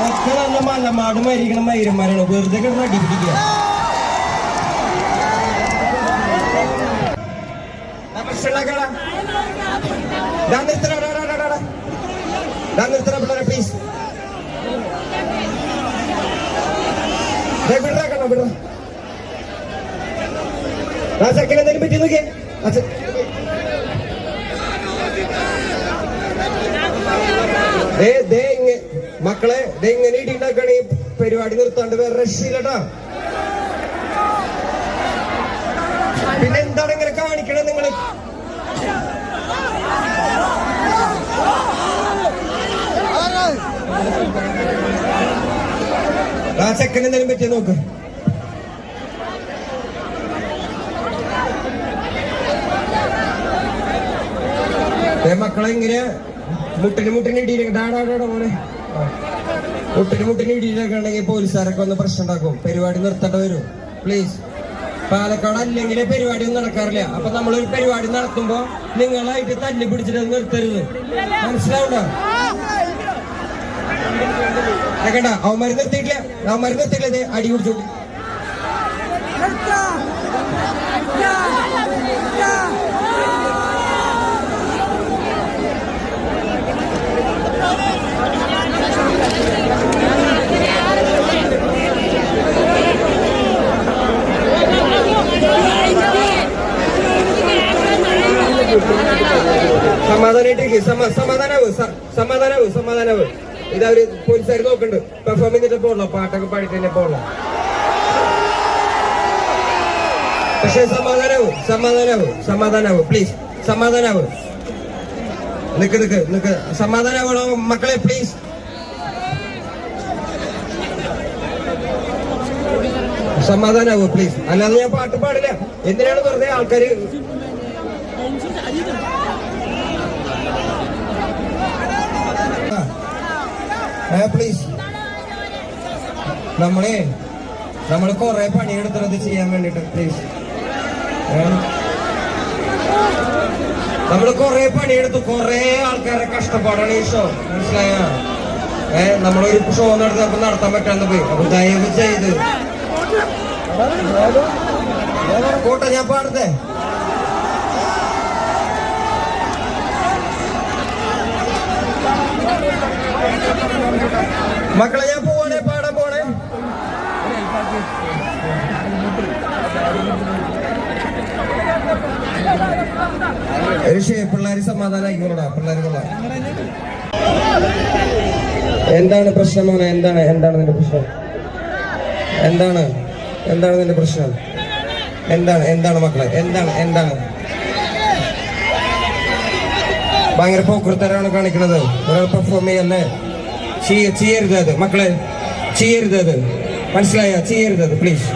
ഒക്കെ നല്ല മലമാട് മരിക്കണം മൈരന്മാരാണ് വെറുതെ കിടന്ന് അടിപിടിക്കുക. പ്ലീസ് വിടാക്കണം വിട ആ ചെക്കൻ എന്തെങ്കിലും പറ്റി നോക്കിയേ. മക്കളെ ഇങ്ങനെ ഇടിണ്ടാക്കാണ് ഈ പരിപാടി നിർത്താണ്ട് വേറെ രക്ഷയില്ലട്ടാ. പിന്നെ എന്താണ് ഇങ്ങനെ കാണിക്കണേ നിങ്ങള്? ആ ചെക്കൻ എന്തെങ്കിലും പറ്റിയ നോക്ക്. മക്കളെ ഇങ്ങനെ മുട്ടിന് ഇടിയിലേക്കാ പോലെ മുട്ടിന് ഇടിയിലൊക്കെ ഉണ്ടെങ്കിൽ പോലീസുകാരൊക്കെ ഒന്ന് പ്രശ്നം ഉണ്ടാക്കും. പരിപാടി നിർത്തേണ്ടി വരും പ്ലീസ്. പാലക്കാട് അല്ലെങ്കിലേ പരിപാടി ഒന്നും നടക്കാറില്ല. അപ്പൊ നമ്മളൊരു പരിപാടി നടത്തുമ്പോ നിങ്ങളായിട്ട് തല്ലി പിടിച്ചിട്ട് നിർത്തരുത്, മനസ്സിലാവണ്ടോ? കേക്കണ്ട, അവന്മാര് നിർത്തിയിട്ടില്ല അടി പിടിച്ചു. സമാധാനാവ്. ഇതവര് പോലീസുകാർ നോക്കണ്ട്. പെർഫോം ചെയ്തിട്ട് പോകണോ, പാട്ടൊക്കെ പാടിട്ട് തന്നെ പോകണോ? പക്ഷെ സമാധാനാവ് പ്ലീസ്. സമാധാനാവ്. നിക്ക് സമാധാനാവണോ മക്കളെ പ്ലീസ്. സമാധാനാവോ പ്ലീസ്. അല്ലാതെ ഞാൻ പാട്ട് പാടില്ല. എന്തിനാണ് വെറുതെ ആൾക്കാര് പ്ലീസ്. നമ്മള് കൊറേ പണിയെടുത്തത് ചെയ്യാൻ വേണ്ടിട്ട് പ്ലീസ്. നമ്മള് കൊറേ പണിയെടുത്തു, കൊറേ ആൾക്കാരെ കഷ്ടപ്പാടാണ് ഈ ഷോ, മനസ്സിലായ? നമ്മളൊരു ഷോ നടത്താൻ പറ്റാന്ന് പോയി. അപ്പൊ ദയവ് ചെയ്ത് കോട്ടെ ഞാൻ പാടത്തെ. മക്കളെ ഞാൻ പാടാൻ പോണേ. പിള്ളേര് സമാധാനായിക്കോളാ, പിള്ളേര് കൊള്ളാം. എന്താണ് പ്രശ്നം മോനെ? എന്താണ് നിന്റെ പ്രശ്നം? എന്താണ് നിന്റെ പ്രശ്നം? എന്താണ് മക്കളെ? എന്താണ് ഭയങ്കര പോക്കൃത്തരാണ് കാണിക്കണത്. ഒരാൾ പെർഫോം ചെയ്യല്ലേ, ചെയ്യരുത് അത് മക്കളെ, ചെയ്യരുത് അത്, മനസ്സിലായ? ചെയ്യരുത് അത് പ്ലീസ്.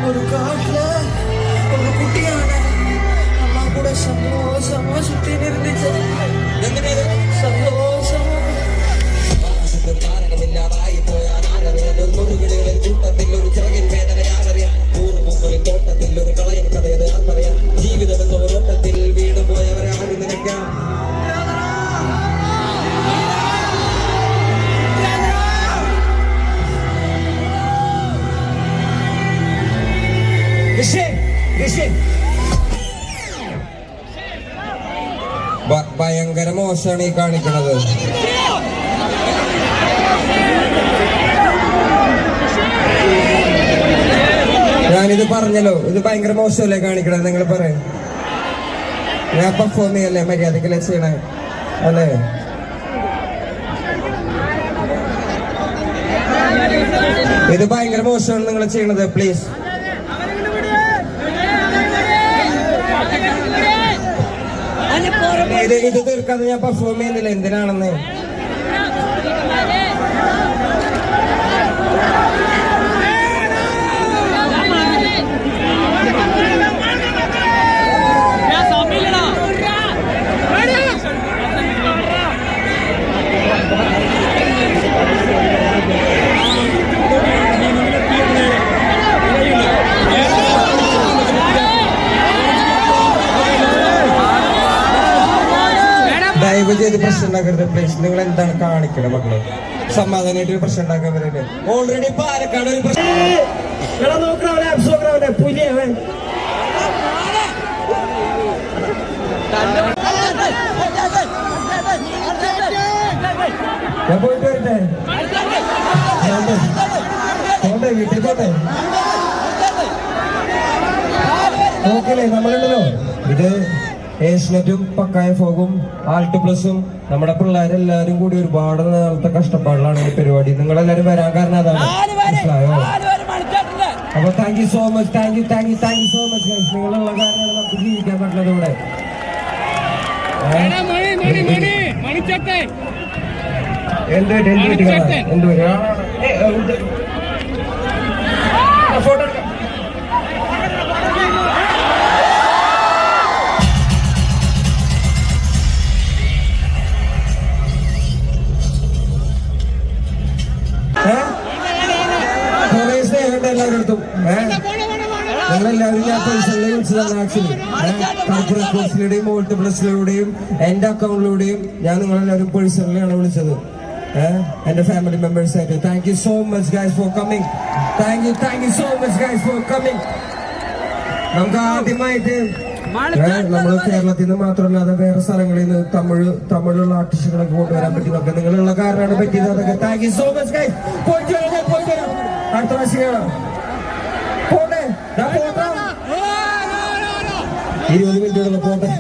ഒരു കാട്ടില് ഒരു കുട്ടിയാണ് അമ്മ കൂടെ സന്തോഷമാ ചുറ്റിനിരുന്നിച്ചത്. സന്തോഷമായില്ലാതായി പോയാൽ കൂട്ടത്തിൽ ഒരു ചെറിയ വേദനയാണറിയാം. പൂർണ്ണ തോട്ടത്തിൽ ഒരു കളയും കഥയത് അറിയാം. ജീവിതം എന്ന ഓട്ടത്തിൽ വീട് പോയവരെ ആരും നിനക്കാം. ഭയങ്കര മോശമാണ് ഈ കാണിക്കണത്. ഞാനിത് പറഞ്ഞല്ലോ, ഇത് ഭയങ്കര മോശമല്ലേ കാണിക്കണത്? നിങ്ങൾ പറയും ഞാൻ പെർഫോം ചെയ്യല്ലേ, മര്യാദക്കല്ലേ ചെയ്യണേ അല്ലേ? ഇത് ഭയങ്കര മോശമാണ് നിങ്ങൾ ചെയ്യണത്. പ്ലീസ് ഇത് തീർക്കാതെ ഞാൻ പെർഫോം ചെയ്യുന്നില്ല. എന്തിനാണെന്ന് ദയവ് ചെയ്ത് പ്രശ്നം ഉണ്ടാക്കരുത്. പ്ലീസ് നിങ്ങൾ എന്താണ് കാണിക്കണത് മക്കളെ? സമാധാനമായിട്ട് പ്രശ്നം ഉണ്ടാക്കാൻ വരല്ലേ? ഓൾറെഡി പാലക്കാട് ഒരു പ്രശ്നം പുലിയവൻ ഞാൻ പോയിട്ട് വരട്ടെ. പോട്ടെ, വീട്ടിൽ പോട്ടെ. നോക്കല്ലേ, നമ്മളുണ്ടല്ലോ ഇത് ഏഷ്യനെറ്റും പക്കായ ഫോഗും ആൾട്ട് പ്ലസും നമ്മുടെ പിള്ളേരെല്ലാരും കൂടി ഒരുപാട് നാളത്തെ കഷ്ടപ്പാടിലാണ് ഈ പരിപാടി. നിങ്ങളെല്ലാരും വരാൻ കാരണം അതാണ്. മനസ്സിലായോ? അപ്പൊ thank you so much. Thank you so much. നിങ്ങളുള്ള കാരണമാണ് നമുക്ക് ജീവിക്കാൻ പറ്റുന്നത് ഇവിടെ. ഫോട്ടോ എടുക്കാം. എല്ലാവരും നിങ്ങളെല്ലാവരും ഞാൻ പേഴ്സണലി വിളിച്ചതാണ്. ആക്ച്വലി കോഴ്സിലൂടെയും മോൾട്ട് പ്ലസിലൂടെയും എന്റെ അക്കൗണ്ടിലൂടെയും ഞാൻ നിങ്ങളെല്ലാവരും പേഴ്സണലിയാണ് വിളിച്ചത്. എന്റെ ഫാമിലി മെമ്പേഴ്സ് ആയിട്ട് thank you so much guys for coming. Thank you so much guys for coming. നമുക്ക് ആദ്യമായിട്ട് നമ്മള് കേരളത്തിൽ നിന്ന് മാത്രമല്ലാതെ വേറെ സ്ഥലങ്ങളിൽ നിന്ന് തമിഴുള്ള ആർട്ടിസ്റ്റുകളൊക്കെ കൊണ്ടുവരാൻ പറ്റിയതൊക്കെ നിങ്ങളുള്ള കാരണമാണ് പറ്റിയത്. അതൊക്കെ thank you so much guys. പോയിട്ട് വരാം. അടുത്ത പ്രാവശ്യം പോട്ടെ. 20 മിനിറ്റ് പോട്ടെ.